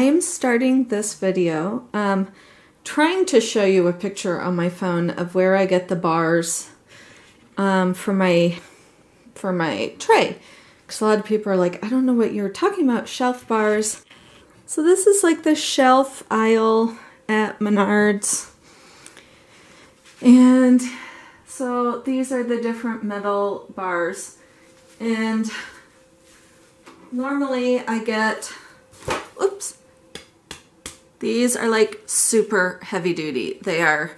am starting this video trying to show you a picture on my phone of where I get the bars for my tray. Because a lot of people are like, I don't know what you're talking about, shelf bars. So this is like the shelf aisle at Menards. And so these are the different metal bars. And normally I get, oops, these are like super heavy duty. They are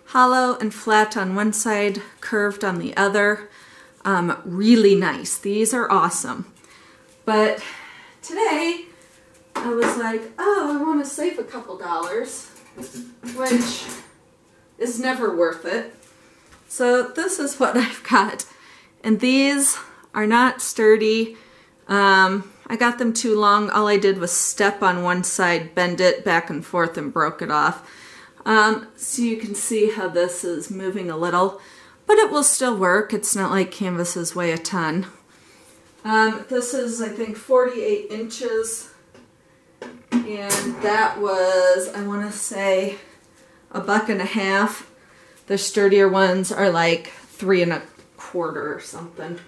hollow and flat on one side, curved on the other. Really nice. These are awesome. But today I was like, oh, I want to save a couple dollars, which is never worth it. So this is what I've got. And these are not sturdy. I got them too long. All I did was step on one side, bend it back and forth, and broke it off. So you can see how this is moving a little, but it will still work. It's not like canvases weigh a ton. This is, I think, 48 inches. And that was, I want to say, $1.50. The sturdier ones are like 3 1/4 or something.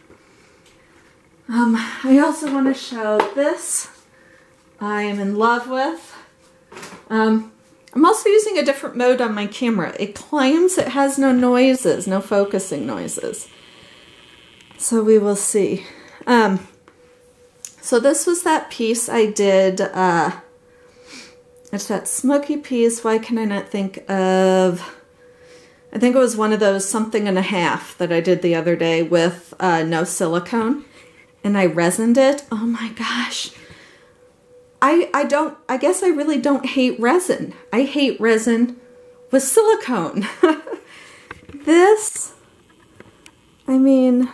I also want to show this. I am in love with. I'm also using a different mode on my camera. It claims it has no noises, no focusing noises. So we will see. So this was that piece I did. It's that smoky piece. Why can I not think of... I think it was one of those 1.5 that I did the other day with no silicone. And I resined it. Oh my gosh. I guess I really don't hate resin. I hate resin with silicone. This, I mean,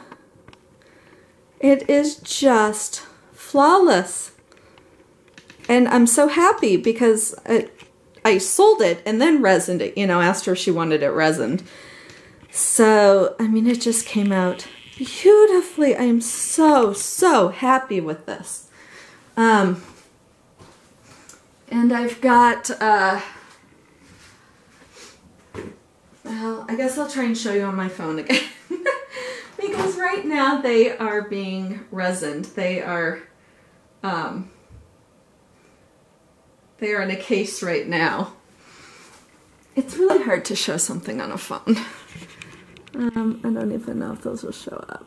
it is just flawless. And I'm so happy because I sold it and then resined it, you know, asked her if she wanted it resined. So, I mean, it just came out beautifully. I am so, so happy with this. And I've got, well, I guess I'll try and show you on my phone again. Because right now they are being resined. They are in a case right now. It's really hard to show something on a phone. I don't even know if those will show up.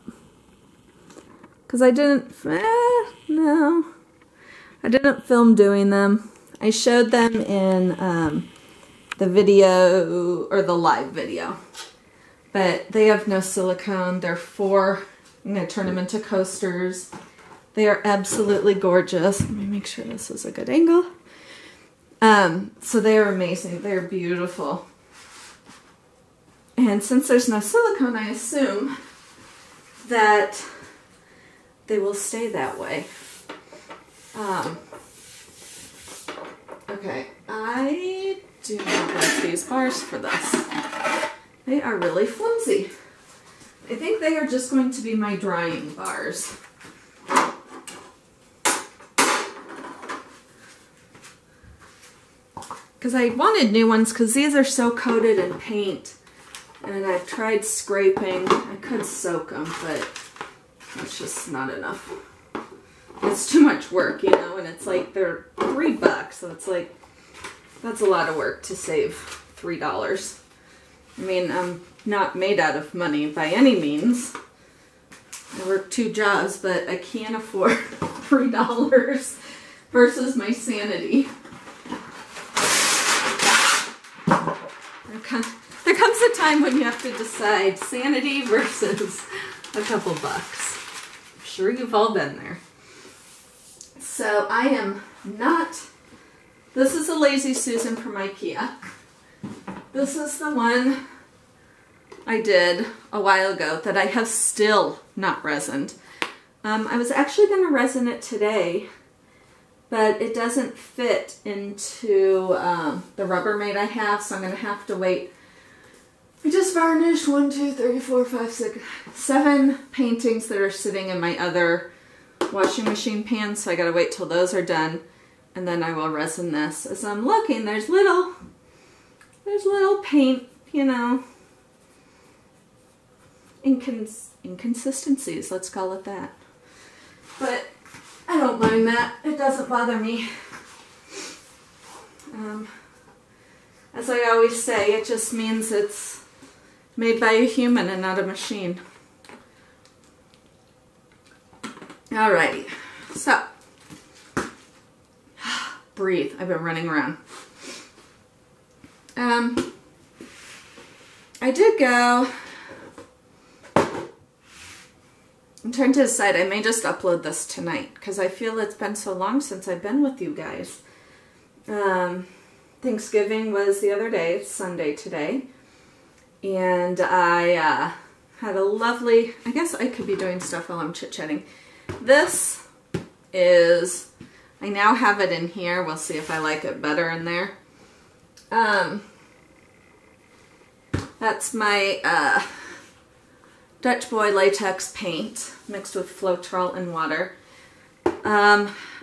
Because I didn't, no. I didn't film doing them. I showed them in the video, or the live video. But they have no silicone. They're I'm going to turn them into coasters. They are absolutely gorgeous. Let me make sure this is a good angle. So they are amazing. They're beautiful. And since there's no silicone, I assume that they will stay that way. Okay, I do not like these bars for this. They are really flimsy. I think they are just going to be my drying bars. Because I wanted new ones because these are so coated in paint. And I've tried scraping. I could soak them, but it's just not enough. It's too much work, you know, and it's like they're $3, so it's like, that's a lot of work to save $3. I mean, I'm not made out of money by any means. I work 2 jobs, but I can't afford $3 versus my sanity. There comes a time when you have to decide sanity versus a couple bucks. I'm sure you've all been there. So I am not, this is a Lazy Susan from IKEA. This is the one I did a while ago that I have still not resined. I was actually going to resin it today, but it doesn't fit into the Rubbermaid I have, so I'm going to have to wait. I just varnished 1, 2, 3, 4, 5, 6, 7 paintings that are sitting in my other washing machine pan, so I gotta wait till those are done. And then I will resin this. As I'm looking, there's little paint, you know, inconsistencies, let's call it that. But I don't mind that. It doesn't bother me. As I always say, it just means it's made by a human and not a machine. Alrighty, so breathe. I've been running around. I did go. I'm trying to decide. I may just upload this tonight because I feel it's been so long since I've been with you guys. Thanksgiving was the other day. It's Sunday today. And I had a lovely, I guess I could be doing stuff while I'm chit-chatting. This is, I now have it in here. We'll see if I like it better in there. That's my Dutch Boy latex paint mixed with Floetrol and water.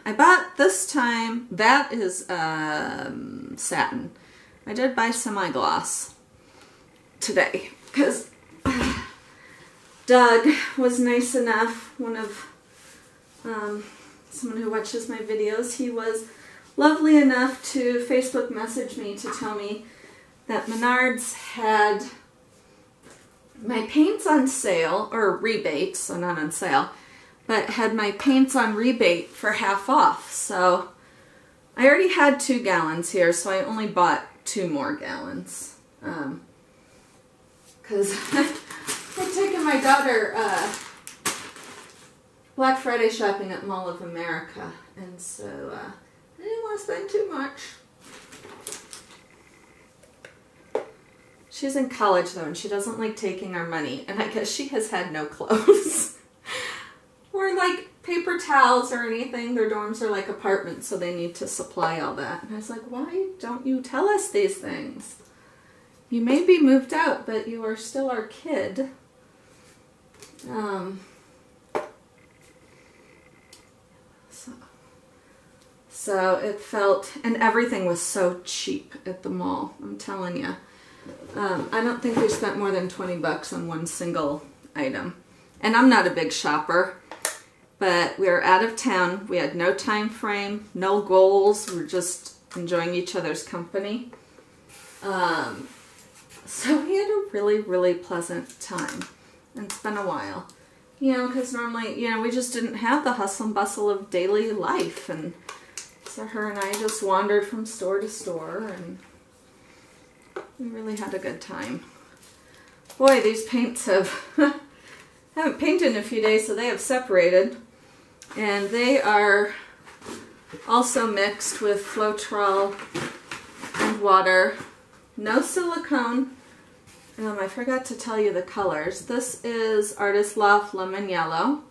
I bought this time, that is satin. I did buy semi-gloss today because Doug was nice enough, someone who watches my videos, he was lovely enough to Facebook message me to tell me that Menards had my paints on sale, or rebate, so not on sale, but had my paints on rebate for half off. So I already had 2 gallons here, so I only bought 2 more gallons. Because I've taken my daughter Black Friday shopping at Mall of America, and so I didn't want to spend too much. She's in college though, and she doesn't like taking our money, and I guess she has had no clothes. Or like paper towels or anything. Their dorms are like apartments, so they need to supply all that. And I was like, why don't you tell us these things? You may be moved out, but you are still our kid. So it felt, and everything was so cheap at the mall, I'm telling you. I don't think we spent more than 20 bucks on one single item. And I'm not a big shopper, but we were out of town. We had no time frame, no goals. We were just enjoying each other's company. So we had a really, really pleasant time. And it's been a while. You know, because normally, you know, we just didn't have the hustle and bustle of daily life. And so her and I just wandered from store to store, and we really had a good time. Boy, these paints have, haven't painted in a few days, so they have separated. And they are also mixed with Floetrol and water. No silicone. I forgot to tell you the colors. This is Artist Loft Lemon Yellow.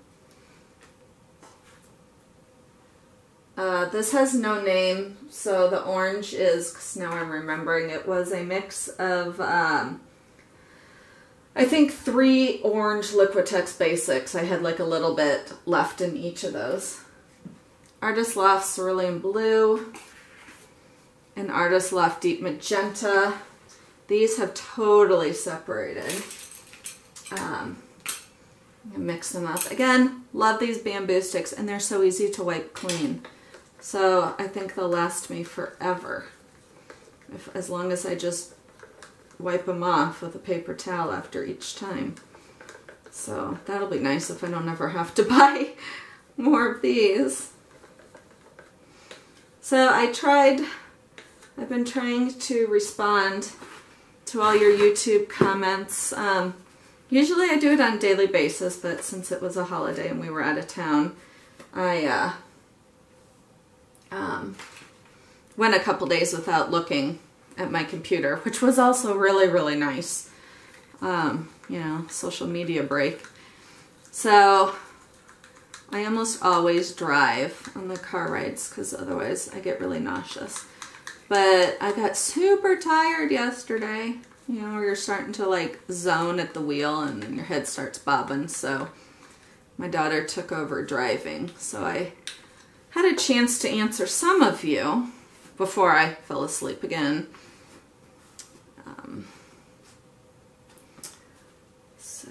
This has no name, so the orange is, because now I'm remembering, it was a mix of, I think 3 orange Liquitex Basics. I had like a little bit left in each of those. Artist Loft Cerulean Blue and Artist Loft Deep Magenta. These have totally separated. I'm gonna mix them up. Again, love these bamboo sticks, and they're so easy to wipe clean. So I think they'll last me forever, as long as I just wipe them off with a paper towel after each time. So that'll be nice if I don't ever have to buy more of these. So I've been trying to respond to all your YouTube comments. Usually I do it on a daily basis, but since it was a holiday and we were out of town, I went a couple days without looking at my computer, which was also really, really nice. You know, social media break. So I almost always drive on the car rides because otherwise I get really nauseous. But I got super tired yesterday, you know, where you're starting to like zone at the wheel and then your head starts bobbing. So my daughter took over driving. So I had a chance to answer some of you before I fell asleep again. So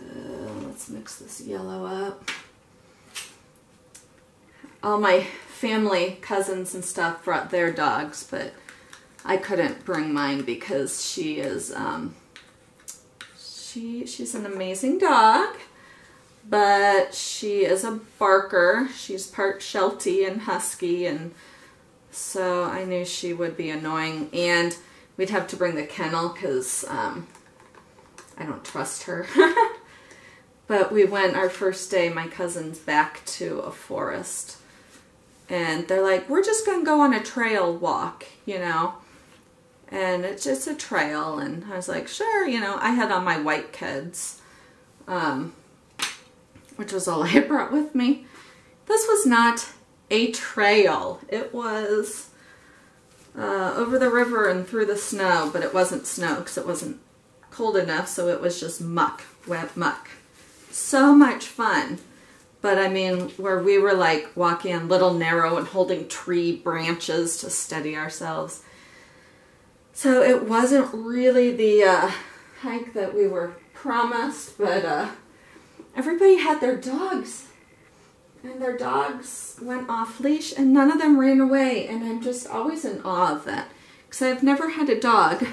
let's mix this yellow up. All my family, cousins and stuff brought their dogs, but I couldn't bring mine because she is, she's an amazing dog, but she is a barker. She's part Sheltie and Husky, and so I knew she would be annoying, and we'd have to bring the kennel because I don't trust her. But we went our first day, my cousins, back to a forest. And they're like, we're just going to go on a trail walk, you know. And it's just a trail. And I was like, sure, you know. I had on my white kids, which was all I had brought with me. This was not a trail. It was over the river and through the snow, but it wasn't snow because it wasn't cold enough, so it was just muck, wet muck. So much fun. But I mean, where we were like walking on little narrow and holding tree branches to steady ourselves. So it wasn't really the hike that we were promised, but everybody had their dogs. And their dogs went off leash and none of them ran away. And I'm just always in awe of that. Because I've never had a dog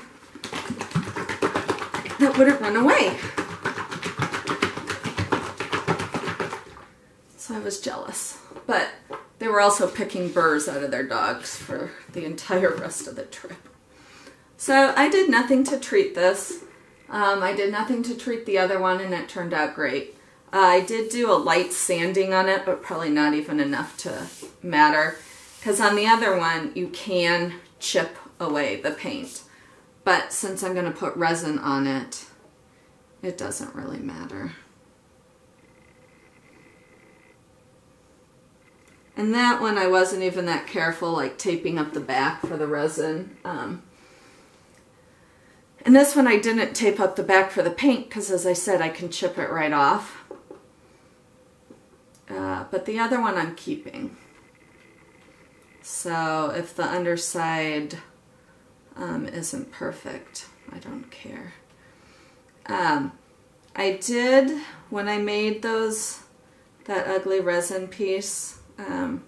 that wouldn't run away. So I was jealous. But they were also picking burrs out of their dogs for the entire rest of the trip. So I did nothing to treat this. I did nothing to treat the other one, and it turned out great. I did do a light sanding on it, but probably not even enough to matter. Because on the other one, you can chip away the paint. But since I'm going to put resin on it, it doesn't really matter. And that one I wasn't even that careful, like taping up the back for the resin. And this one I didn't tape up the back for the paint because, as I said, I can chip it right off. But the other one I'm keeping. So if the underside isn't perfect, I don't care. I did, when I made that ugly resin piece, I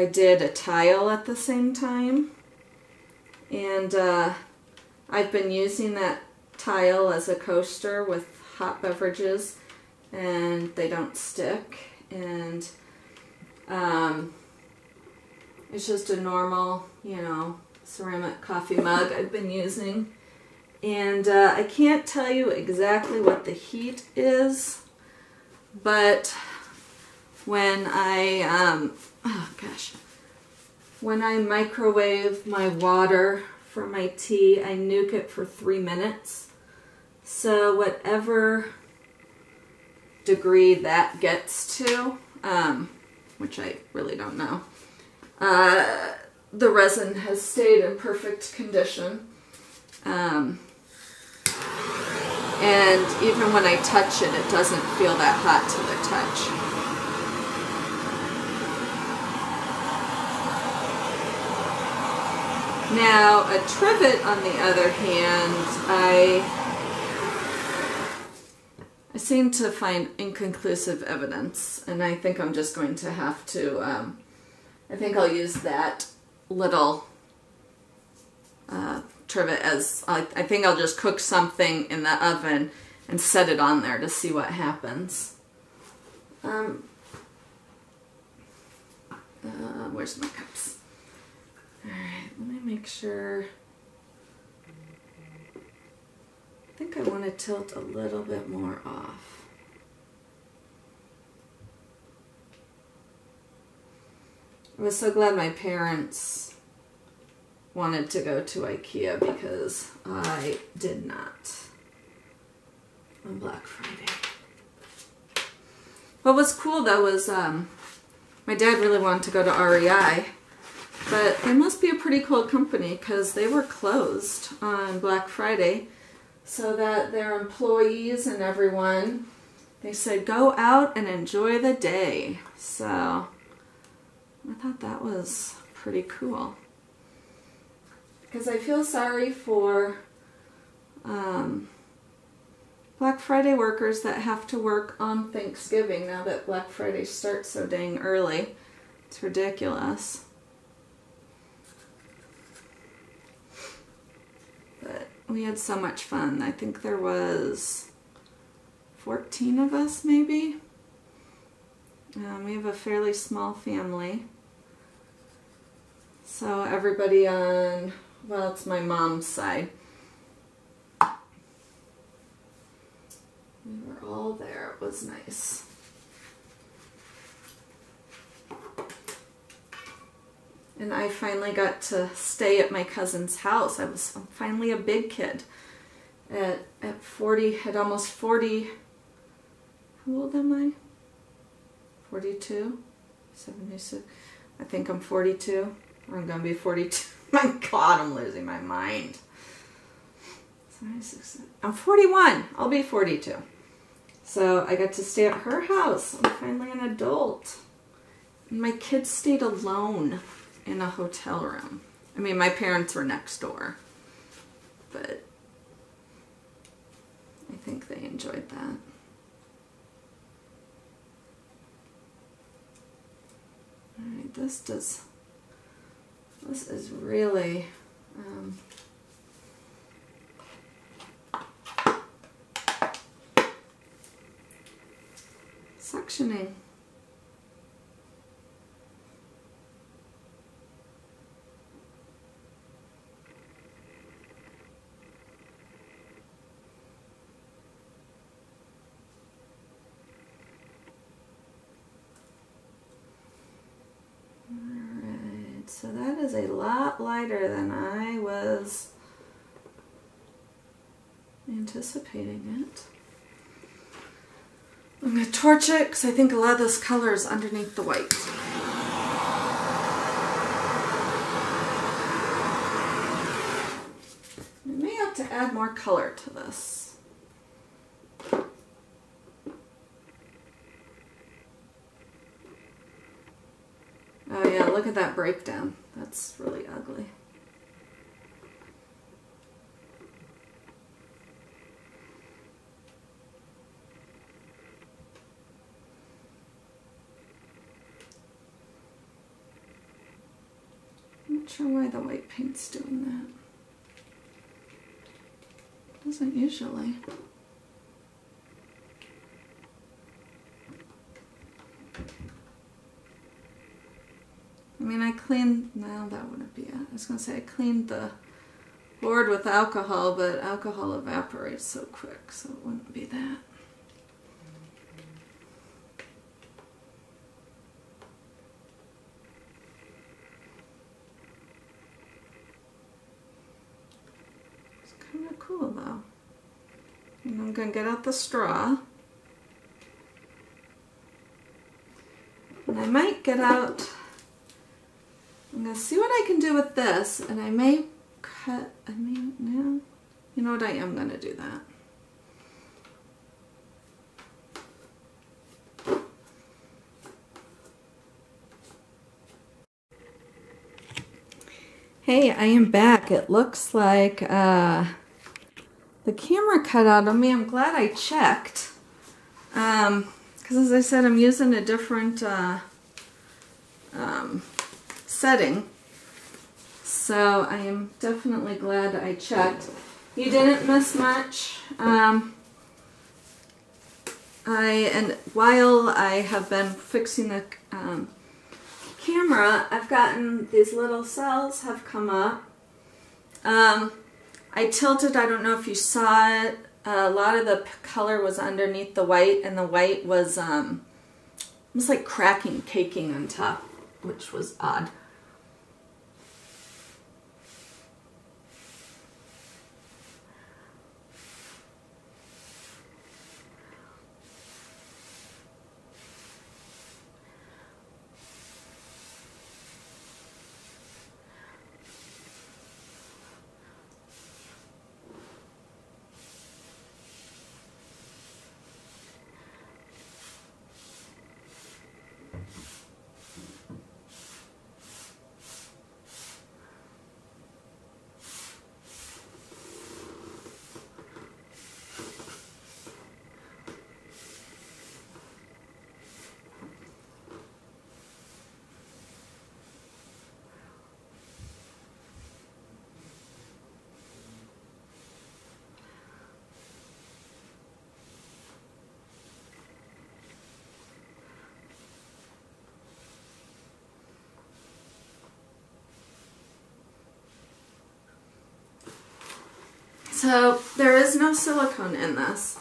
did a tile at the same time. And I've been using that tile as a coaster with hot beverages, and they don't stick. And it's just a normal, you know, ceramic coffee mug I've been using. And I can't tell you exactly what the heat is, but when I, when I microwave my water for my tea, I nuke it for 3 minutes. So whatever degree that gets to, which I really don't know, the resin has stayed in perfect condition. And even when I touch it, it doesn't feel that hot to the touch. Now, a trivet, on the other hand, I seem to find inconclusive evidence, and I think I'm just going to have to, I think I'll use that little trivet as, I think I'll just cook something in the oven and set it on there to see what happens. Where's my cups? Alright, let me make sure. I think I want to tilt a little bit more off. I was so glad my parents wanted to go to IKEA because I did not on Black Friday. What was cool though was my dad really wanted to go to REI, but they must be a pretty cool company because they were closed on Black Friday so that their employees and everyone they said go out and enjoy the day. So I thought that was pretty cool. Because I feel sorry for Black Friday workers that have to work on Thanksgiving now that Black Friday starts so dang early. It's ridiculous. But we had so much fun. I think there was 14 of us maybe. We have a fairly small family. So everybody on, well, it's my mom's side. We were all there. It was nice. And I finally got to stay at my cousin's house. I'm finally a big kid. At 40, at almost 40, how old am I? 42? 76? I think I'm 42. Or I'm going to be 42. My God, I'm losing my mind. 76. I'm 41. I'll be 42. So I got to stay at her house. I'm finally an adult. And my kids stayed alone in a hotel room. I mean, my parents were next door. But I think they enjoyed that. Alright, this is really sectioning. Alright, so that is a lot lighter than I was anticipating it. I'm going to torch it because I think a lot of this color is underneath the white. I may have to add more color to this. Oh yeah, look at that breakdown. That's really ugly. Not sure why the white paint's doing that. Doesn't usually. I mean, I cleaned, no, that wouldn't be it. I was going to say I cleaned the board with alcohol, but alcohol evaporates so quick, so it wouldn't be that. Kind of cool though. And I'm going to get out the straw. And I might get out, I'm going to see what I can do with this, and I may cut, no, you know what, I am going to do that. Hey, I am back. It looks like the camera cut out on me. I'm glad I checked. Because as I said, I'm using a different setting. So I am definitely glad I checked. You didn't miss much. And while I have been fixing the camera, I've gotten these little cells have come up. I tilted, I don't know if you saw it, a lot of the color was underneath the white, and the white was almost like cracking, caking on top, which was odd. So there is no silicone in this.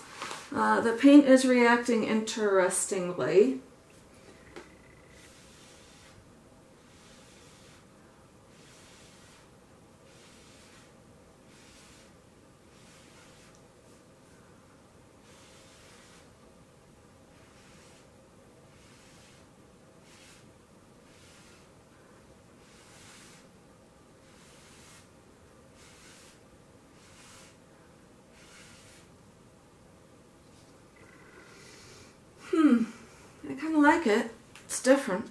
The paint is reacting interestingly. I kind of like it. It's different.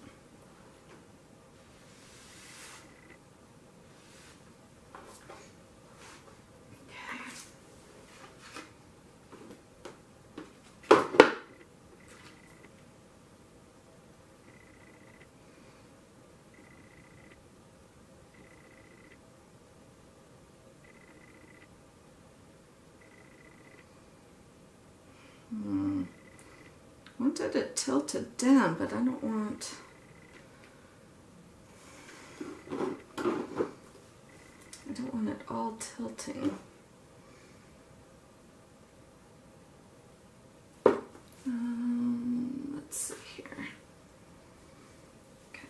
I wanted it tilted down, but I don't want... I don't want it all tilting. Let's see here. Okay.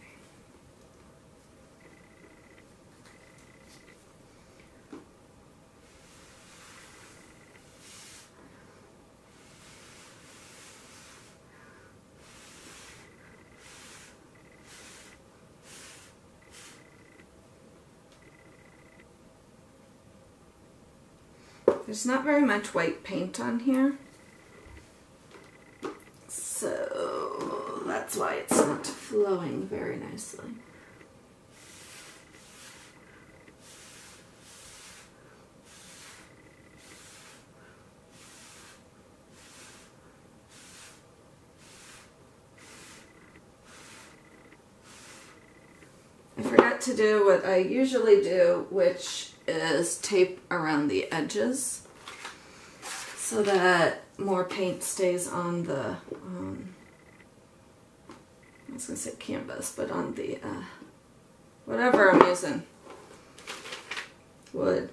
There's not very much white paint on here, so that's why it's not flowing very nicely. I forgot to do what I usually do, which is tape around the edges so that more paint stays on the, I was going to say canvas, but on the, whatever I'm using, wood.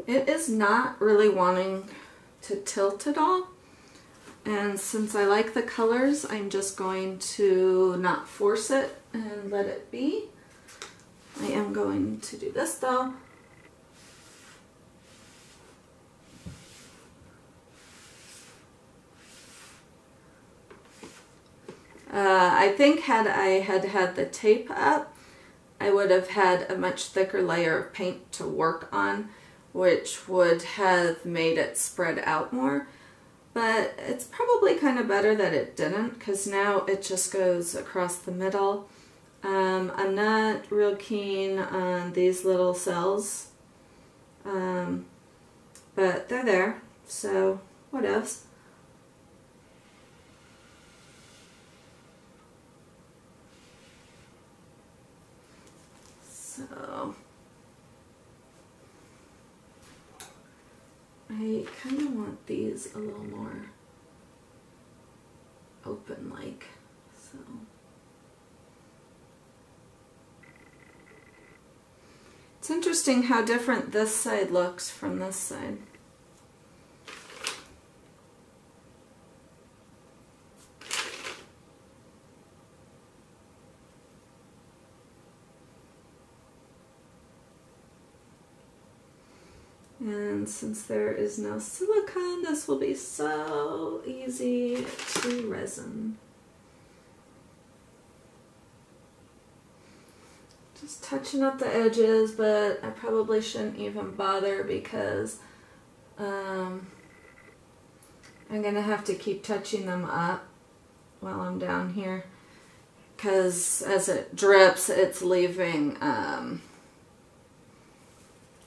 It is not really wanting to tilt at all, and since I like the colors, I'm just going to not force it and let it be. I am going to do this though. I think had I had the tape up, I would have had a much thicker layer of paint to work on, which would have made it spread out more. But it's probably kind of better that it didn't, because now it just goes across the middle. I'm not real keen on these little cells, but they're there, so what else? So I kind of want these a little more open-like, so. It's interesting how different this side looks from this side. And since there is no silicone, this will be so easy to resin. Just touching up the edges, but I probably shouldn't even bother because I'm going to have to keep touching them up while I'm down here, because as it drips, it's leaving a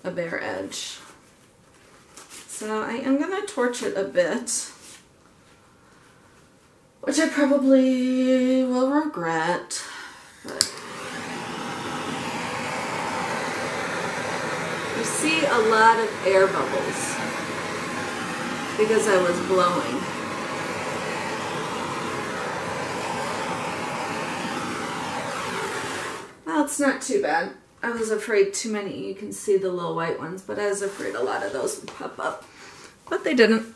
bare edge. So I am going to torch it a bit, which I probably will regret, but you see a lot of air bubbles because I was blowing. Well, it's not too bad. I was afraid too many, you can see the little white ones, but I was afraid a lot of those would pop up, but they didn't.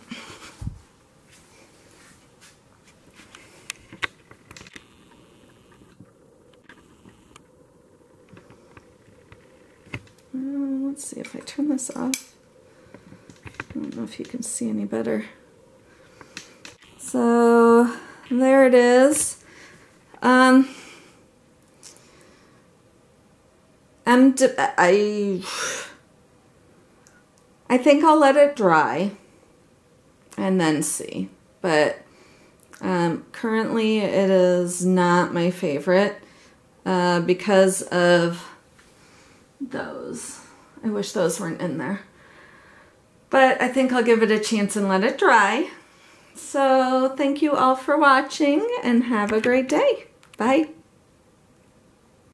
Let's see if I turn this off. I don't know if you can see any better. So there it is. I think I'll let it dry and then see, but currently it is not my favorite because of those. I wish those weren't in there, but I think I'll give it a chance and let it dry. So thank you all for watching and have a great day. Bye.